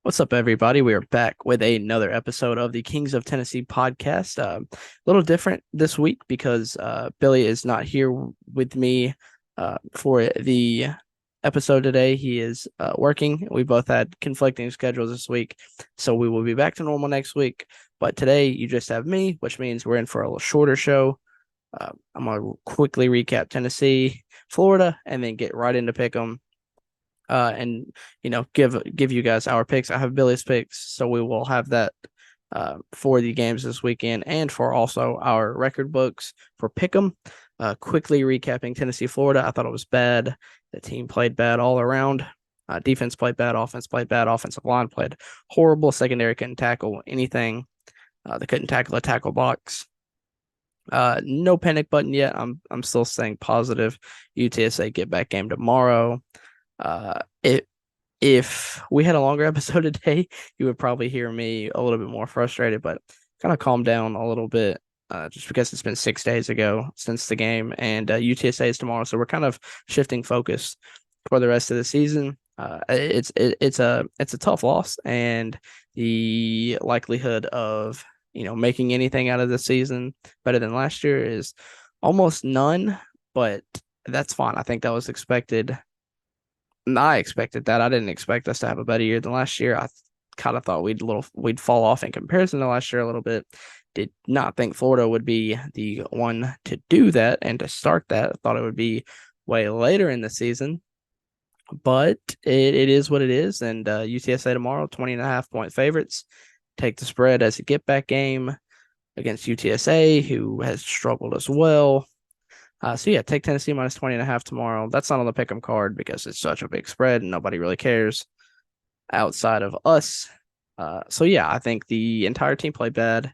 What's up, everybody? We are back with another episode of the Kings of Tennessee podcast. A little different this week because Billy is not here with me for the episode today. He is working. We both had conflicting schedules this week, so we will be back to normal next week. But today, you just have me, which means we're in for a little shorter show. I'm going to quickly recap Tennessee, Florida, and then get right into pick 'em and give you guys our picks. I have Billy's picks, so we will have that for the games this weekend and for also our record books for Pick'em. Quickly recapping Tennessee, Florida. I thought it was bad. The team played bad all around. Defense played bad. Offense played bad. Offensive line played horrible. Secondary couldn't tackle anything. They couldn't tackle a tackle box. No panic button yet. I'm still staying positive. UTSA get back game tomorrow. It if we had a longer episode today, you would probably hear me a little bit more frustrated, but kind of calm down a little bit, just because it's been 6 days ago since the game, and UTSA is tomorrow, so we're kind of shifting focus for the rest of the season. It's a tough loss, and the likelihood of making anything out of the season better than last year is almost none, but that's fine. I think that was expected. I expected that. I didn't expect us to have a better year than last year. I kind of thought we'd fall off in comparison to last year a little bit. Did not think Florida would be the one to do that and to start that. I thought it would be way later in the season, but it is what it is. And UTSA tomorrow, 20.5 point favorites. Take the spread as a get back game against UTSA, who has struggled as well. So yeah, take Tennessee minus 20.5 tomorrow. That's not on the pick'em card because it's such a big spread and nobody really cares outside of us. So yeah, I think the entire team played bad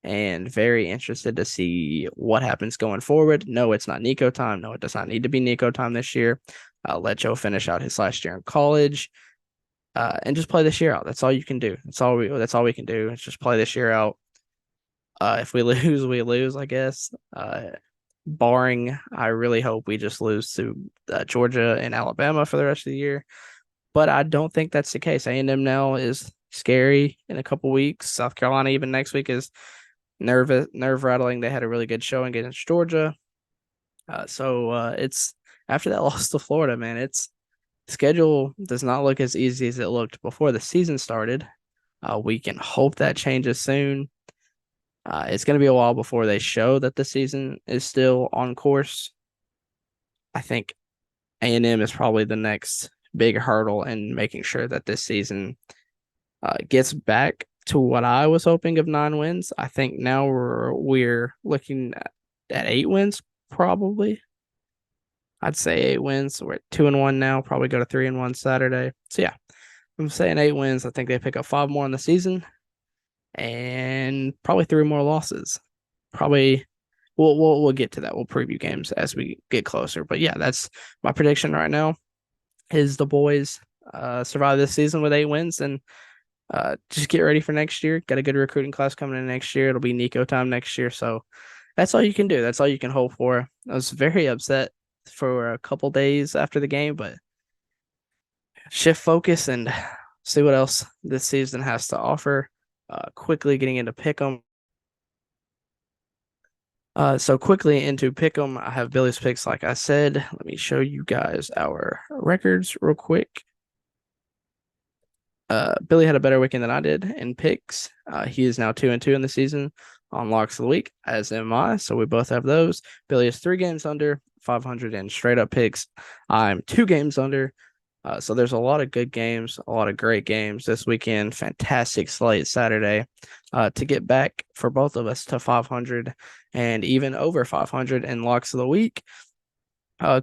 and very interested to see what happens going forward. No, it's not Nico time. No, it does not need to be Nico time this year. Let Joe finish out his last year in college. And just play this year out. That's all you can do. That's all we can do. It's just play this year out. If we lose, we lose, I guess. Barring, I really hope we just lose to Georgia and Alabama for the rest of the year. But I don't think that's the case. A&M now is scary in a couple weeks. South Carolina even next week is nerve rattling. They had a really good showing against Georgia. So it's after that loss to Florida, man. It's schedule does not look as easy as it looked before the season started. We can hope that changes soon. It's going to be a while before they show that the season is still on course. I think A&M is probably the next big hurdle in making sure that this season gets back to what I was hoping of 9 wins. I think now we're looking at 8 wins probably. I'd say 8 wins. We're at 2-1 now. Probably go to 3-1 Saturday. So yeah, I'm saying 8 wins. I think they pick up 5 more in the season and probably 3 more losses. Probably we'll get to that. We'll preview games as we get closer. But yeah, that's my prediction right now. Is the boys survive this season with 8 wins and just get ready for next year. Got a good recruiting class coming in next year. It'll be Nico time next year. So that's all you can do. That's all you can hope for. I was very upset for a couple days after the game, but shift focus and see what else this season has to offer. Quickly getting into pick'em. So quickly into pick'em, I have Billy's picks. Like I said, let me show you guys our records real quick. Billy had a better weekend than I did in picks. He is now 2-2 in the season on locks of the week, as am I. So we both have those. Billy is 3 games under 500 in straight up picks. I'm 2 games under. So there's a lot of good games, a lot of great games this weekend. Fantastic slate Saturday to get back for both of us to 500 and even over 500 in locks of the week.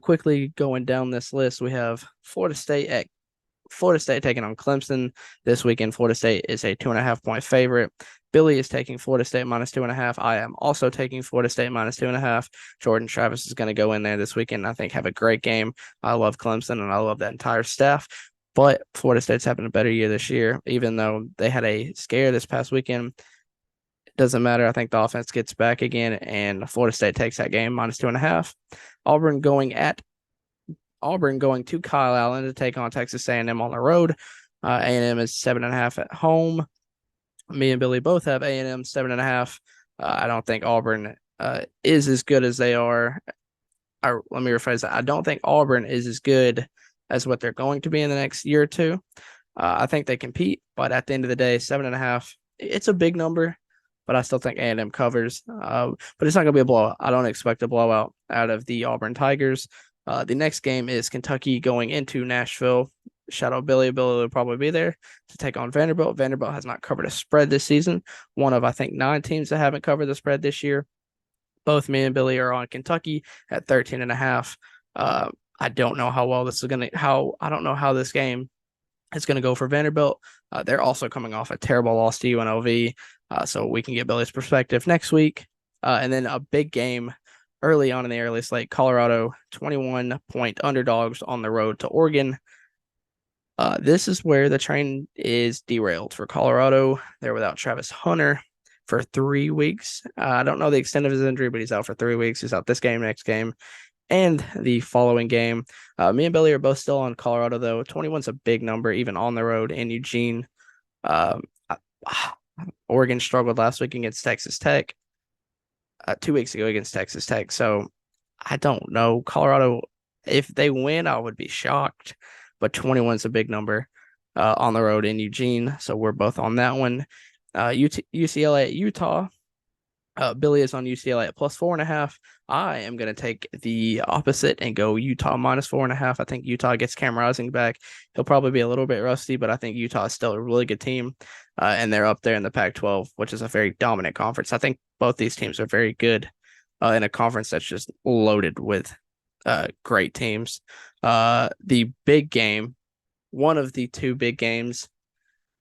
Quickly going down this list, we have Florida State taking on Clemson this weekend. Florida State is a 2.5 point favorite. Billy is taking Florida State minus 2.5. I am also taking Florida State minus 2.5. Jordan Travis is going to go in there this weekend. I think have a great game. I love Clemson and I love that entire staff. But Florida State's having a better year this year, even though they had a scare this past weekend. It doesn't matter. I think the offense gets back again, and Florida State takes that game minus 2.5. Auburn going to Kyle Allen to take on Texas A&M on the road. A&M is 7.5 at home. Me and Billy both have A&M 7.5. I don't think Auburn is as good as they are. Let me rephrase that. I don't think Auburn is as good as what they're going to be in the next year or two. I think they compete, but at the end of the day, 7.5, it's a big number, but I still think A&M covers. But it's not going to be a blowout. I don't expect a blowout out of the Auburn Tigers. The next game is Kentucky going into Nashville. Shout out Billy. Billy will probably be there to take on Vanderbilt. Vanderbilt has not covered a spread this season. One of, I think, 9 teams that haven't covered the spread this year. Both me and Billy are on Kentucky at 13.5. I don't know how well this is going to, I don't know how this game is going to go for Vanderbilt. They're also coming off a terrible loss to UNLV. So we can get Billy's perspective next week. And then a big game early on in the early slate, Colorado 21-point underdogs on the road to Oregon. This is where the train is derailed for Colorado. They're without Travis Hunter for 3 weeks. I don't know the extent of his injury, but he's out for 3 weeks. He's out this game, next game, and the following game. Me and Billy are both still on Colorado, though. 21's a big number, even on the road in Eugene. Uh, Oregon struggled last week against Texas Tech, 2 weeks ago against Texas Tech. So I don't know. Colorado, if they win, I would be shocked. But 21's a big number on the road in Eugene. So we're both on that one. UCLA at Utah. Billy is on UCLA at +4.5. I am going to take the opposite and go Utah -4.5. I think Utah gets Cam Rising back. He'll probably be a little bit rusty, but I think Utah is still a really good team. And they're up there in the Pac-12, which is a very dominant conference. I think both these teams are very good in a conference that's just loaded with great teams. The big game, one of the 2 big games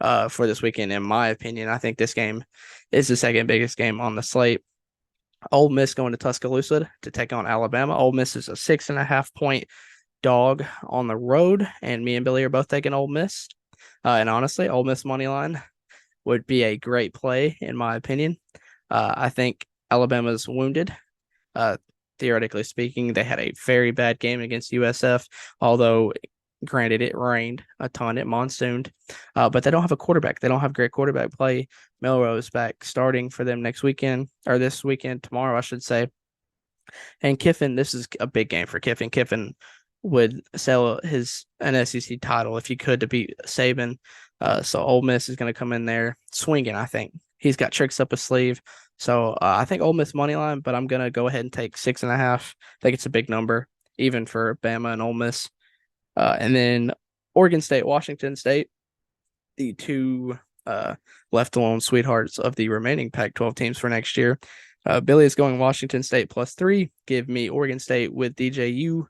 for this weekend, in my opinion. I think this game is the second biggest game on the slate. Ole Miss going to Tuscaloosa to take on Alabama. Ole Miss is a 6.5-point dog on the road, and me and Billy are both taking Ole Miss. And honestly, Ole Miss money line would be a great play, in my opinion. I think Alabama's wounded. Theoretically speaking, they had a very bad game against USF, although granted, it rained a ton, it monsooned, but they don't have a quarterback. They don't have great quarterback play. Milroe's back starting for them next weekend, or this weekend, tomorrow, I should say. And Kiffin, this is a big game for Kiffin. Kiffin would sell an SEC title if he could to beat Saban. So Ole Miss is going to come in there swinging, I think. He's got tricks up his sleeve. So I think Ole Miss money line, but I'm going to go ahead and take 6.5. I think it's a big number, even for Bama and Ole Miss. And then Oregon State, Washington State, the 2 left alone sweethearts of the remaining Pac-12 teams for next year. Billy is going Washington State +3. Give me Oregon State with DJU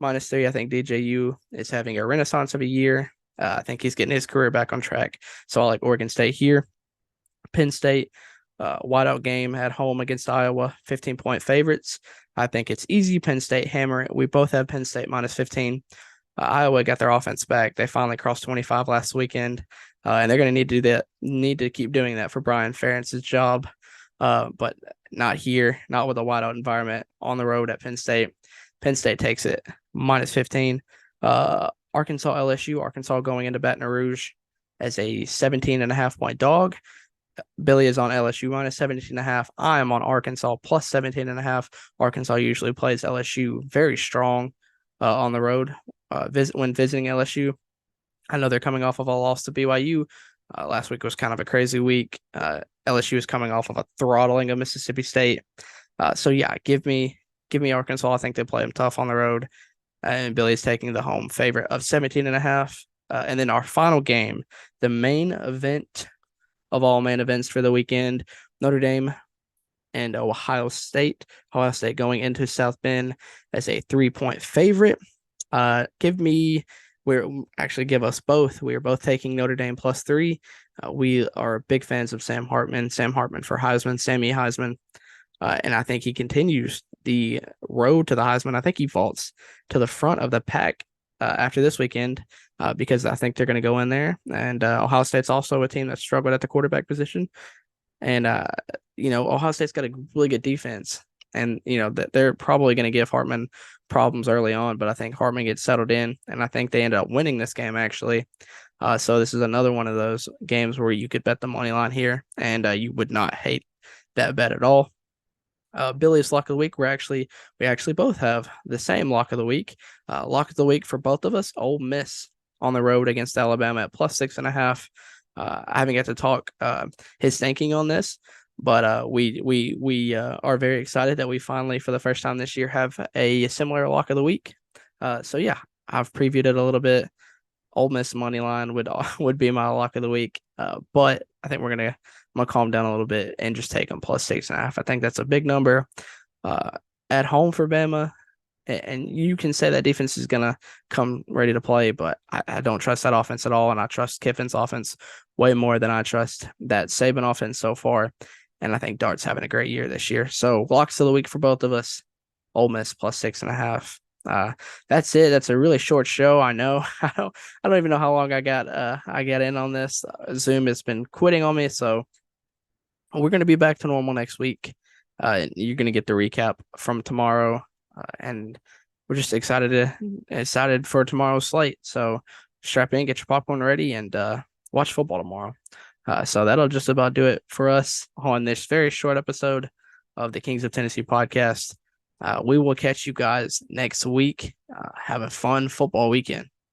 -3. I think DJU is having a renaissance of a year. I think he's getting his career back on track. So I like Oregon State here. Penn State, whiteout game at home against Iowa, 15-point favorites. I think it's easy. Penn State hammer it. We both have Penn State -15. Iowa got their offense back. They finally crossed 25 last weekend, and they're going to need to do that. Need to keep doing that for Brian Ferentz's job, but not here. Not with a whiteout environment on the road at Penn State. Penn State takes it -15. Arkansas LSU. Arkansas going into Baton Rouge as a 17.5-point dog. Billy is on LSU -17.5. I am on Arkansas +17.5. Arkansas usually plays LSU very strong on the road. When visiting LSU. I know they're coming off of a loss to BYU. Last week was kind of a crazy week. LSU is coming off of a throttling of Mississippi State. So yeah, give me Arkansas. I think they play them tough on the road. And Billy's taking the home favorite of 17.5. And then our final game, the main event of all main events for the weekend, Notre Dame and Ohio State. Ohio State going into South Bend as a 3-point favorite. Give us both. We are both taking Notre Dame +3. We are big fans of Sam Hartman for Heisman, Sammy Heisman. And I think he continues the road to the Heisman. I think he vaults to the front of the pack after this weekend because I think they're going to go in there. And Ohio State's also a team that struggled at the quarterback position. And, Ohio State's got a really good defense. and that they're probably going to give Hartman problems early on, but I think Hartman gets settled in, and I think they end up winning this game actually. So this is another one of those games where you could bet the money line here, and you would not hate that bet at all. Billy's lock of the week. We actually both have the same lock of the week. Lock of the week for both of us. Ole Miss on the road against Alabama at +6.5. I haven't got to talk his thinking on this, but we are very excited that we finally, for the first time this year, have a similar lock of the week. So yeah, I've previewed it a little bit. Ole Miss money line would be my lock of the week. But I think I'm gonna calm down a little bit and just take them +6.5. I think that's a big number. Uh, at home for Bama, and you can say that defense is gonna come ready to play, but I don't trust that offense at all, and I trust Kiffin's offense way more than I trust that Saban offense so far. And I think Dart's having a great year this year. So locks of the week for both of us. Ole Miss +6.5. That's it. That's a really short show. I know. I don't even know how long I got in on this. Zoom has been quitting on me, so we're gonna be back to normal next week. You're gonna get the recap from tomorrow, and we're just excited for tomorrow's slate. So strap in, get your popcorn ready, and watch football tomorrow. So that'll just about do it for us on this very short episode of the Kings of Tennessee podcast. We will catch you guys next week. Have a fun football weekend.